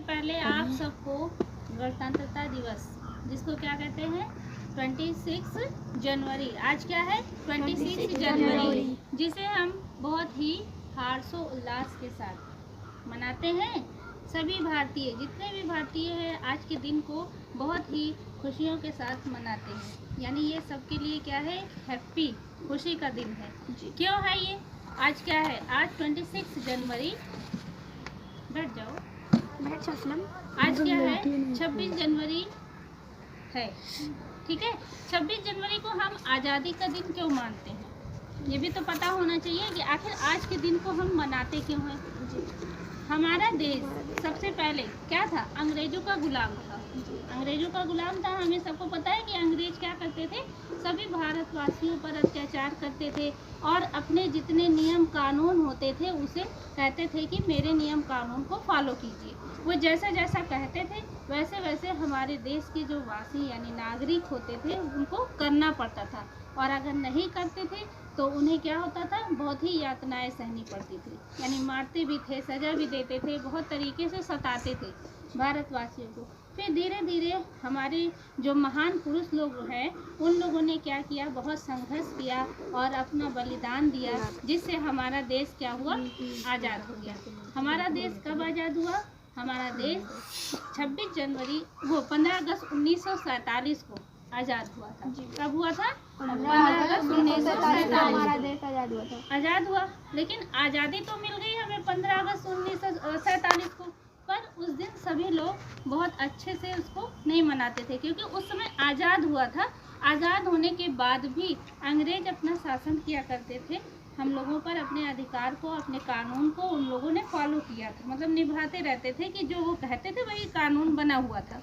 पहले आप सबको गणतंत्रता दिवस, जिसको क्या कहते हैं 26 जनवरी, आज क्या है 26 जनवरी, जिसे हम बहुत ही हर्षोल्लास के साथ मनाते हैं। सभी भारतीय, जितने भी भारतीय हैं, आज के दिन को बहुत ही खुशियों के साथ मनाते हैं। यानी ये सबके लिए क्या है, हैप्पी, खुशी का दिन है। क्यों है ये? आज क्या है? आज 26 जनवरी, बैठ जाओ, आज क्या है 26 जनवरी है, ठीक है। 26 जनवरी को हम आज़ादी का दिन क्यों मानते हैं, ये भी तो पता होना चाहिए कि आखिर आज के दिन को हम मनाते क्यों हैं। हमारा देश सबसे पहले क्या था, अंग्रेजों का गुलाम था। अंग्रेजों का गुलाम था। हमें सबको पता है कि अंग्रेज क्या करते थे, सभी भारतवासियों पर अत्याचार करते थे और अपने जितने नियम कानून होते थे उसे कहते थे कि मेरे नियम कानून को फॉलो कीजिए। वो जैसा जैसा कहते थे वैसे वैसे हमारे देश के जो वासी यानी नागरिक होते थे उनको करना पड़ता था, और अगर नहीं करते थे तो उन्हें क्या होता था, बहुत ही यातनाएं सहनी पड़ती थी। यानी मारते भी थे, सज़ा भी देते थे, बहुत तरीके से सताते थे भारतवासियों को। फिर धीरे धीरे हमारे जो महान पुरुष लोग हैं उन लोगों ने क्या किया, बहुत संघर्ष किया और अपना बलिदान दिया, जिससे हमारा देश क्या हुआ, आज़ाद हो गया। हमारा देश कब आज़ाद हुआ? हमारा देश 26 जनवरी, वो 15 अगस्त 1947 को आज़ाद हुआ था। कब हुआ था? 15 अगस्त 1947 हमारा देश आज़ाद हुआ था। आज़ाद हुआ, लेकिन आज़ादी तो मिल गई हमें 15 अगस्त 1947 को, पर उस दिन सभी लोग बहुत अच्छे से उसको नहीं मनाते थे, क्योंकि उस समय आज़ाद हुआ था। आज़ाद होने के बाद भी अंग्रेज अपना शासन किया करते थे हम लोगों पर, अपने अधिकार को, अपने कानून को उन लोगों ने फॉलो किया था, मतलब निभाते रहते थे कि जो वो कहते थे वही कानून बना हुआ था।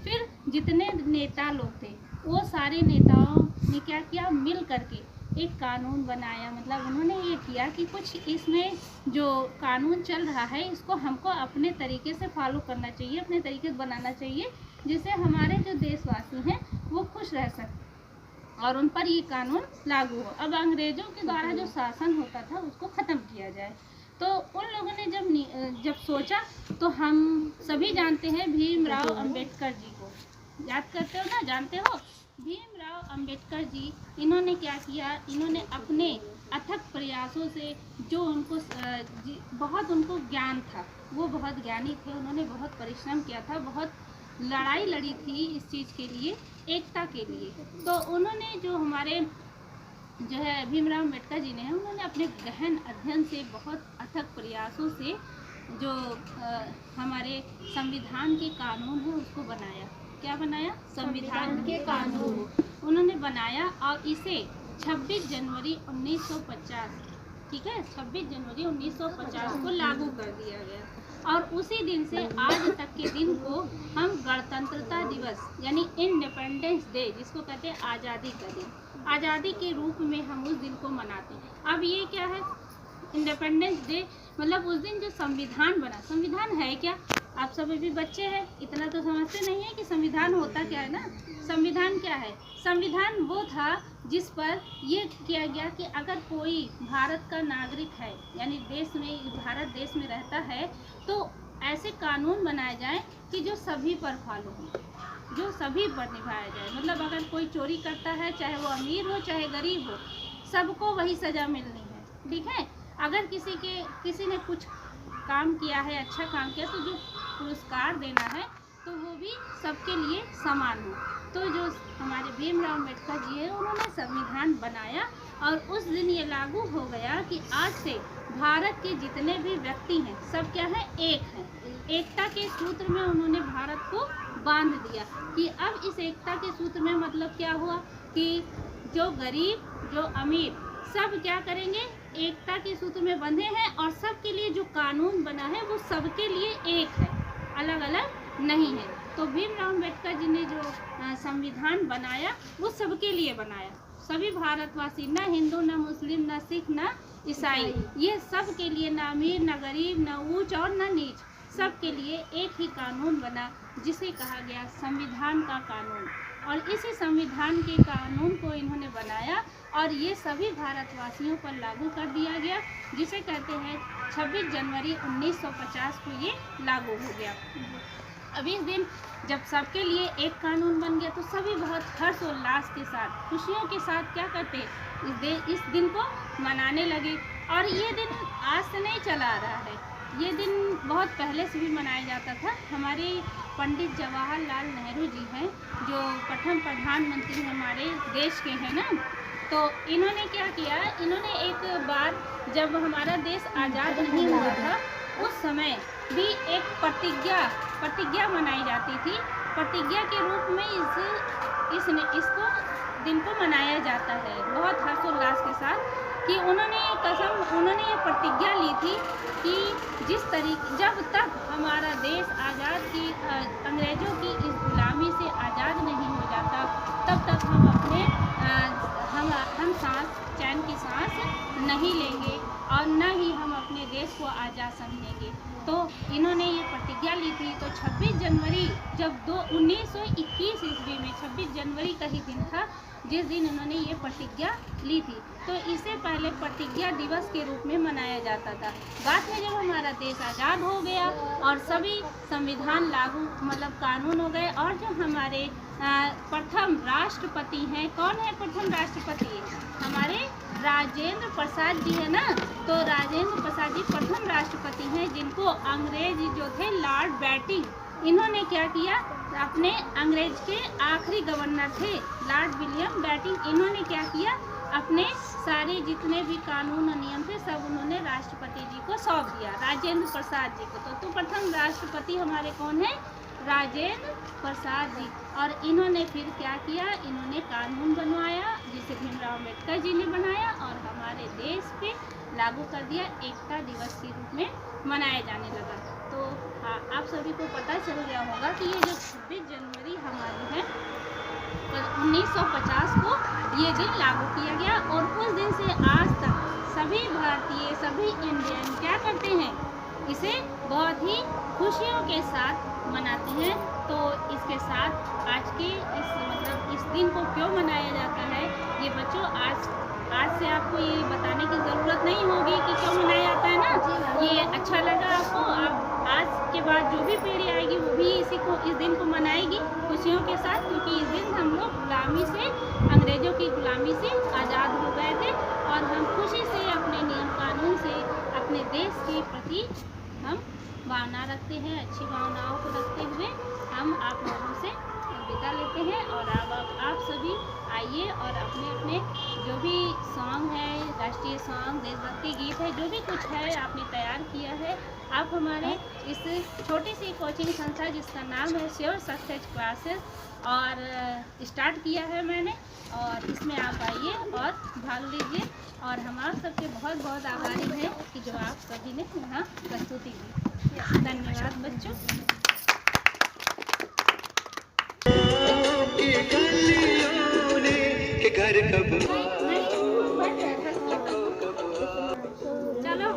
फिर जितने नेता लोग थे वो सारे नेताओं ने क्या किया, मिल करके एक कानून बनाया। मतलब उन्होंने ये किया कि कुछ इसमें जो कानून चल रहा है इसको हमको अपने तरीके से फॉलो करना चाहिए, अपने तरीके से बनाना चाहिए, जिससे हमारे जो देशवासी हैं वो खुश रह सकें और उन पर ये कानून लागू हो। अब अंग्रेजों के द्वारा जो शासन होता था उसको ख़त्म किया जाए। तो उन लोगों ने जब सोचा, तो हम सभी जानते हैं भीमराव अंबेडकर जी को, याद करते हो ना, जानते हो भीमराव अंबेडकर जी। इन्होंने क्या किया, इन्होंने अपने अथक प्रयासों से, जो उनको बहुत उनको ज्ञान था, वो बहुत ज्ञानी थे, उन्होंने बहुत परिश्रम किया था, बहुत लड़ाई लड़ी थी इस चीज़ के लिए, एकता के लिए। तो उन्होंने जो हमारे जो है भीमराव अंबेडकर जी ने, उन्होंने अपने गहन अध्ययन से, बहुत अथक प्रयासों से जो हमारे संविधान के कानून है उसको बनाया। क्या बनाया? संविधान के कानून उन्होंने बनाया, और इसे 26 जनवरी 1950, ठीक है, 26 जनवरी 1950 को लागू कर दिया गया। और उसी दिन से आज तक के दिन को हम गणतंत्रता दिवस यानी इंडिपेंडेंस डे, जिसको कहते हैं आज़ादी का दिन, आज़ादी के रूप में हम उस दिन को मनाते हैं। अब ये क्या है इंडिपेंडेंस डे, मतलब उस दिन जो संविधान बना, संविधान है क्या, आप सब भी बच्चे हैं, इतना तो समझते नहीं है कि संविधान होता क्या है ना। संविधान क्या है? संविधान वो था जिस पर ये किया गया कि अगर कोई भारत का नागरिक है, यानी देश में, भारत देश में रहता है, तो ऐसे कानून बनाए जाएं कि जो सभी पर फॉलो हो, जो सभी पर निभाया जाए। मतलब अगर कोई चोरी करता है, चाहे वो अमीर हो चाहे गरीब हो, सबको वही सज़ा मिलनी है, ठीक है। अगर किसी ने कुछ काम किया है, अच्छा काम किया, तो जो पुरस्कार देना है तो वो भी सबके लिए समान हो। तो जो हमारे भीमराव अंबेडकर जी है, उन्होंने संविधान बनाया और उस दिन ये लागू हो गया कि आज से भारत के जितने भी व्यक्ति हैं सब क्या है, एक हैं। एकता के सूत्र में उन्होंने भारत को बांध दिया कि अब इस एकता के सूत्र में मतलब क्या हुआ कि जो गरीब जो अमीर सब क्या करेंगे, एकता के सूत्र में बंधे हैं, और सबके लिए जो कानून बना है वो सबके लिए एक है, अलग अलग नहीं है। तो भीमराव अंबेडकर जी ने जो संविधान बनाया वो सबके लिए बनाया, सभी भारतवासी, न हिंदू, न मुस्लिम, न सिख, न ईसाई, ये सब के लिए, न अमीर, न गरीब, न ऊंच और न नीच, सब के लिए एक ही कानून बना, जिसे कहा गया संविधान का कानून। और इसी संविधान के कानून को इन्होंने बनाया और ये सभी भारतवासियों पर लागू कर दिया गया, जिसे कहते हैं 26 जनवरी 1950 को ये लागू हो गया। अब इस दिन जब सबके लिए एक कानून बन गया तो सभी बहुत हर्षोल्लास के साथ, खुशियों के साथ क्या करते, इस दिन को मनाने लगे। और ये दिन आज से नहीं चला आ रहा है, ये दिन बहुत पहले से भी मनाया जाता था। हमारे पंडित जवाहरलाल नेहरू जी हैं, जो प्रथम प्रधानमंत्री हमारे देश के हैं ना, तो इन्होंने क्या किया, इन्होंने एक बार जब हमारा देश आज़ाद नहीं हुआ था उस समय भी एक प्रतिज्ञा मनाई जाती थी। प्रतिज्ञा के रूप में इसको दिन को मनाया जाता है बहुत हर्षोल्लास के साथ, कि उन्होंने ये प्रतिज्ञा ली थी कि जब तक हमारा देश अंग्रेज़ों की इस गुलामी से आज़ाद नहीं हो जाता, तब तक हम चैन की सांस नहीं लेंगे और न ही हम अपने देश को आज़ाद समझेंगे। तो इन्होंने ये प्रतिज्ञा ली थी। तो 26 जनवरी जब 1921 ईस्वी में 26 जनवरी का ही दिन था जिस दिन उन्होंने ये प्रतिज्ञा ली थी। तो इसे पहले प्रतिज्ञा दिवस के रूप में मनाया जाता था। बाद में जब हमारा देश आज़ाद हो गया और सभी संविधान लागू कानून हो गए, और जो हमारे प्रथम राष्ट्रपति हैं, कौन है प्रथम राष्ट्रपति? हमारे राजेंद्र प्रसाद जी है ना। तो राजेंद्र प्रसाद जी प्रथम राष्ट्रपति हैं, जिनको अंग्रेज जो थे लॉर्ड बैटिंग, इन्होंने क्या किया, अपने अंग्रेज के आखिरी गवर्नर थे लॉर्ड विलियम बैटिंग, इन्होंने क्या किया, अपने सारे जितने भी कानून और नियम थे सब उन्होंने राष्ट्रपति जी को सौंप दिया, राजेंद्र प्रसाद जी को। तो प्रथम राष्ट्रपति हमारे कौन है? राजेंद्र प्रसाद जी। और इन्होंने फिर क्या किया, इन्होंने कानून बनवाया जिसे भीमराव अम्बेडकर जी ने बनाया और हमारे देश पे लागू कर दिया, एकता दिवस के रूप में मनाया जाने लगा। तो हाँ, आप सभी को पता चल गया होगा कि ये जो 26 जनवरी हमारी है 1950 को ये दिन लागू किया गया, और उस दिन से आज तक सभी भारतीय, सभी इंडियन क्या करते हैं, इसे बहुत ही खुशियों के साथ मनाते हैं। तो इसके साथ आज के इस दिन को क्यों मनाया जाता है, ये बच्चों आज से आपको ये बताने की ज़रूरत नहीं होगी कि क्यों मनाया जाता है ना। ये अच्छा लगा आपको? आप आज के बाद जो भी पीढ़ी आएगी वो भी इस दिन को मनाएगी खुशियों के साथ, क्योंकि इस दिन हम लोग अंग्रेज़ों की गुलामी से आज़ाद हो गए थे और हम खुशी से अपने नियम कानून से अपने देश के प्रति हम भावना रखते हैं। अच्छी भावनाओं को रखते हुए हम आप लोगों से विदा लेते हैं। और आप सभी आइए और अपने अपने जो भी सॉन्ग है, राष्ट्रीय सॉन्ग, देशभक्ति गीत है, जो भी कुछ है आपने तैयार किया है, आप हमारे इस छोटी सी कोचिंग संस्था जिसका नाम है श्योर सक्सेस क्लासेस और स्टार्ट किया है मैंने, और इसमें आप आइए और भाग लीजिए। और हम आप सबके बहुत बहुत आभारी हैं कि जो आप सभी ने यहाँ प्रस्तुति दी। धन्यवाद बच्चों। चलो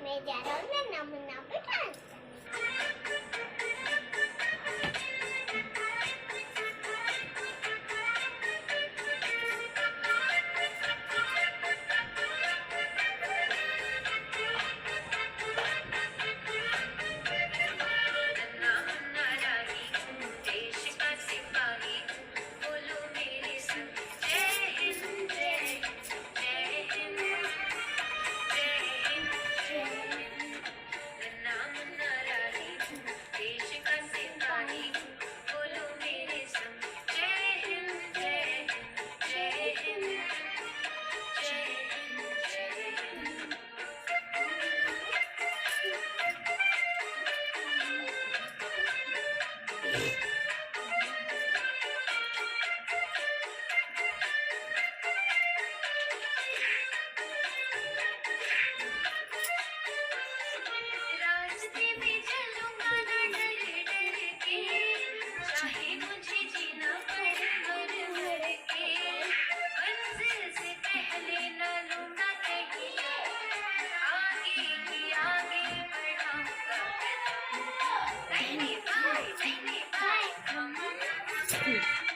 मैं जा रहा हूँ नमूना पे डांस थी।